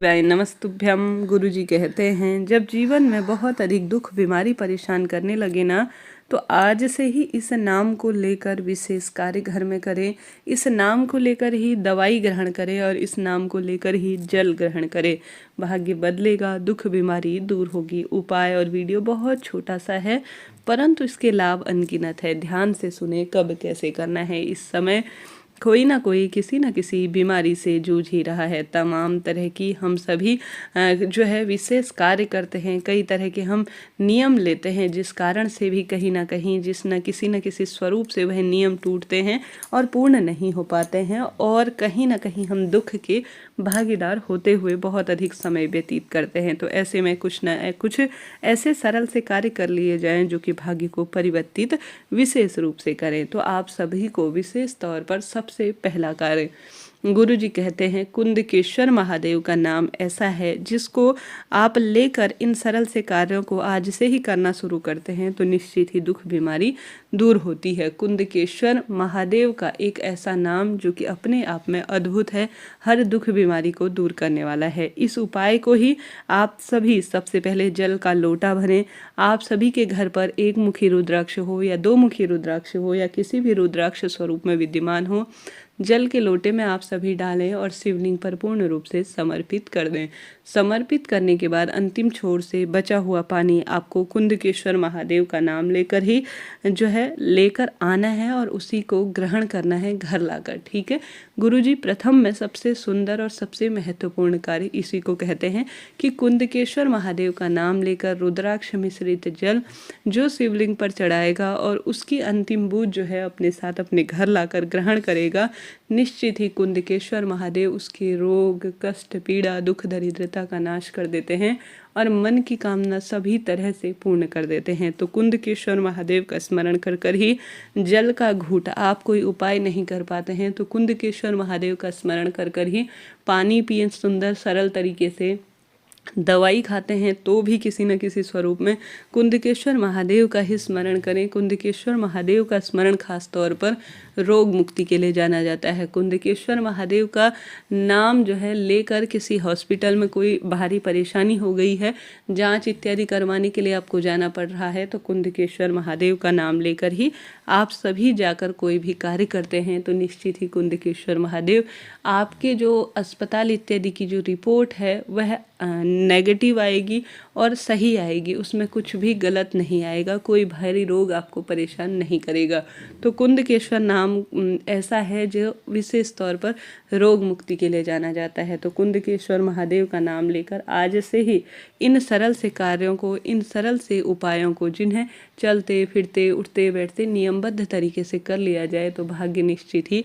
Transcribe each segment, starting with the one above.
वाय नमस्तुभ्यम। गुरुजी कहते हैं जब जीवन में बहुत अधिक दुख बीमारी परेशान करने लगे ना, तो आज से ही इस नाम को लेकर विशेष कार्य घर में करें। इस नाम को लेकर ही दवाई ग्रहण करें और इस नाम को लेकर ही जल ग्रहण करें। भाग्य बदलेगा, दुख बीमारी दूर होगी। उपाय और वीडियो बहुत छोटा सा है, परंतु इसके लाभ अनगिनत है। ध्यान से सुने कब कैसे करना है। इस समय कोई ना कोई किसी न किसी बीमारी से जूझ ही रहा है। तमाम तरह की हम सभी जो है विशेष कार्य करते हैं, कई तरह के हम नियम लेते हैं, जिस कारण से भी कहीं ना कहीं किसी न किसी स्वरूप से वह नियम टूटते हैं और पूर्ण नहीं हो पाते हैं, और कहीं ना कहीं हम दुख के भागीदार होते हुए बहुत अधिक समय व्यतीत करते हैं। तो ऐसे में कुछ ऐसे सरल से कार्य कर लिए जाएं जो कि भाग्य को परिवर्तित विशेष रूप से करें। तो आप सभी को विशेष तौर पर सबसे पहला कार्य, गुरु जी कहते हैं कुंदकेश्वर महादेव का नाम ऐसा है जिसको आप लेकर इन सरल से कार्यों को आज से ही करना शुरू करते हैं तो निश्चित ही दुख बीमारी दूर होती है। कुंदकेश्वर महादेव का एक ऐसा नाम जो कि अपने आप में अद्भुत है, हर दुख बीमारी को दूर करने वाला है। इस उपाय को ही आप सभी सबसे पहले जल का लोटा भरें। आप सभी के घर पर एक मुखी रुद्राक्ष हो या दो मुखी रुद्राक्ष हो या किसी भी रुद्राक्ष स्वरूप में विद्यमान हो, जल के लोटे में आप सभी डालें और शिवलिंग पर पूर्ण रूप से समर्पित कर दें। समर्पित करने के बाद अंतिम छोर से बचा हुआ पानी आपको कुंदकेश्वर महादेव का नाम लेकर ही जो है लेकर आना है और उसी को ग्रहण करना है घर लाकर। ठीक है। गुरुजी प्रथम में सबसे सुंदर और सबसे महत्वपूर्ण कार्य इसी को कहते हैं कि कुंदकेश्वर महादेव का नाम लेकर रुद्राक्ष मिश्रित जल जो शिवलिंग पर चढ़ाएगा और उसकी अंतिम बूंद जो है अपने साथ अपने घर लाकर ग्रहण करेगा, निश्चित ही कुंदकेश्वर महादेव उसके रोग कष्ट पीड़ा दुख दरिद्रता का नाश कर देते हैं और मन की कामना सभी तरह से पूर्ण कर देते हैं। तो कुंदकेश्वर महादेव का स्मरण कर कर ही जल का घूंट, आप कोई उपाय नहीं कर पाते हैं तो कुंदकेश्वर महादेव का स्मरण कर कर ही पानी पिए सुंदर सरल तरीके से। दवाई खाते हैं तो भी किसी न किसी स्वरूप में कुंदकेश्वर महादेव का ही स्मरण करें। कुंदकेश्वर महादेव का स्मरण खास तौर पर रोग मुक्ति के लिए जाना जाता है। कुंदकेश्वर महादेव का नाम जो है लेकर किसी हॉस्पिटल में कोई भारी परेशानी हो गई है, जांच इत्यादि करवाने के लिए आपको जाना पड़ रहा है, तो कुंदकेश्वर महादेव का नाम लेकर ही आप सभी जाकर कोई भी कार्य करते हैं तो निश्चित ही कुंदकेश्वर महादेव आपके जो अस्पताल इत्यादि की जो रिपोर्ट है वह नेगेटिव आएगी और सही आएगी, उसमें कुछ भी गलत नहीं आएगा, कोई भारी रोग आपको परेशान नहीं करेगा। तो कुंदकेश्वर नाम ऐसा है जो विशेष तौर पर रोग मुक्ति के लिए जाना जाता है। तो कुंदकेश्वर महादेव का नाम लेकर आज से ही इन सरल से कार्यों को, इन सरल से उपायों को जिन्हें चलते फिरते उठते बैठते नियमबद्ध तरीके से कर लिया जाए तो भाग्य निश्चित ही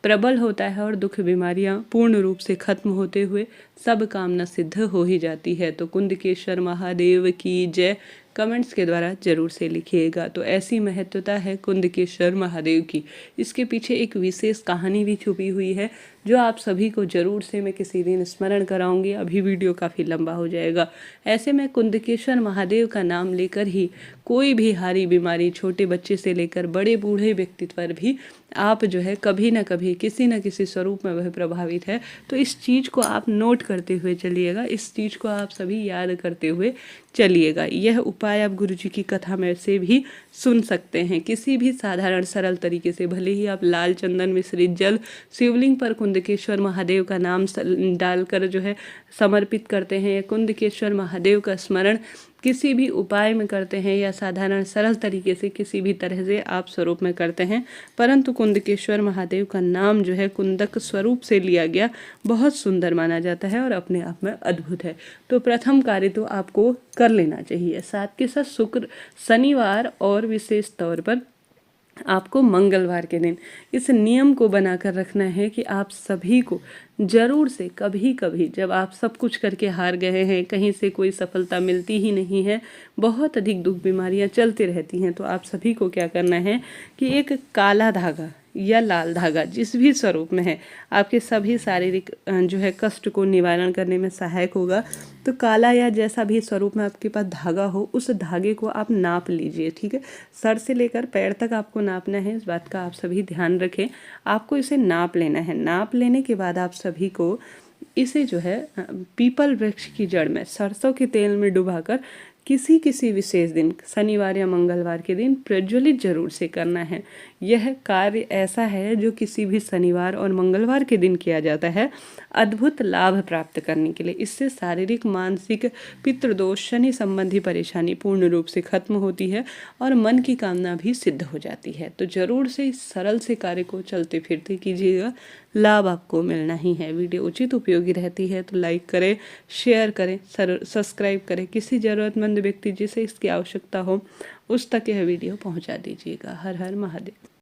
प्रबल होता है और दुख बीमारियां पूर्ण रूप से खत्म होते हुए सब कामना सिद्ध हो ही जाती है। तो कुंदकेश्वर महादेव की जय कमेंट्स के द्वारा जरूर से लिखिएगा। तो ऐसी महत्वता है कुंदकेश्वर महादेव की, इसके पीछे एक विशेष कहानी भी छुपी हुई है जो आप सभी को जरूर से मैं किसी दिन स्मरण कराऊंगी। अभी वीडियो काफ़ी लंबा हो जाएगा। ऐसे में कुंदकेश्वर महादेव का नाम लेकर ही कोई भी हारी बीमारी, छोटे बच्चे से लेकर बड़े बूढ़े व्यक्तित्व पर भी आप जो है कभी ना कभी किसी न किसी स्वरूप में वह प्रभावित है। तो इस चीज़ को आप नोट करते हुए चलिएगा, इस चीज़ को आप सभी याद करते हुए चलिएगा। यह उपाय आप गुरुजी की कथा में से भी सुन सकते हैं किसी भी साधारण सरल तरीके से। भले ही आप लाल चंदन मिश्रित जल शिवलिंग पर कुंदकेश्वर महादेव का नाम डालकर जो है समर्पित करते हैं, या कुंदकेश्वर महादेव का स्मरण किसी भी उपाय में करते हैं, या साधारण सरल तरीके से किसी भी तरह से आप स्वरूप में करते हैं, परंतु कुंदकेश्वर महादेव का नाम जो है कुंदक स्वरूप से लिया गया बहुत सुंदर माना जाता है और अपने आप में अद्भुत है। तो प्रथम कार्य तो आपको कर लेना चाहिए। साथ के साथ शुक्र, शनिवार और विशेष तौर पर आपको मंगलवार के दिन इस नियम को बनाकर रखना है कि आप सभी को जरूर से कभी कभी जब आप सब कुछ करके हार गए हैं, कहीं से कोई सफलता मिलती ही नहीं है, बहुत अधिक दुख बीमारियां चलती रहती हैं, तो आप सभी को क्या करना है कि एक काला धागा या लाल धागा जिस भी स्वरूप में है आपके सभी शारीरिक जो है कष्ट को निवारण करने में सहायक होगा। तो काला या जैसा भी स्वरूप में आपके पास धागा हो उस धागे को आप नाप लीजिए। ठीक है। सर से लेकर पैर तक आपको नापना है, इस बात का आप सभी ध्यान रखें। आपको इसे नाप लेना है। नाप लेने के बाद आप सभी को इसे जो है पीपल वृक्ष की जड़ में सरसों के तेल में डुबाकर किसी विशेष दिन, शनिवार या मंगलवार के दिन प्रज्वलित जरूर से करना है। यह कार्य ऐसा है जो किसी भी शनिवार और मंगलवार के दिन किया जाता है अद्भुत लाभ प्राप्त करने के लिए। इससे शारीरिक, मानसिक, पितृदोष, शनि संबंधी परेशानी पूर्ण रूप से खत्म होती है और मन की कामना भी सिद्ध हो जाती है। तो जरूर से इस सरल से कार्य को चलते फिरते कीजिएगा, लाभ आपको मिलना ही है। वीडियो उचित उपयोगी रहती है तो लाइक करें, शेयर करें, सब्सक्राइब करें। किसी ज़रूरतमंद व्यक्ति जिसे इसकी आवश्यकता हो उस तक यह वीडियो पहुंचा दीजिएगा। हर हर महादेव।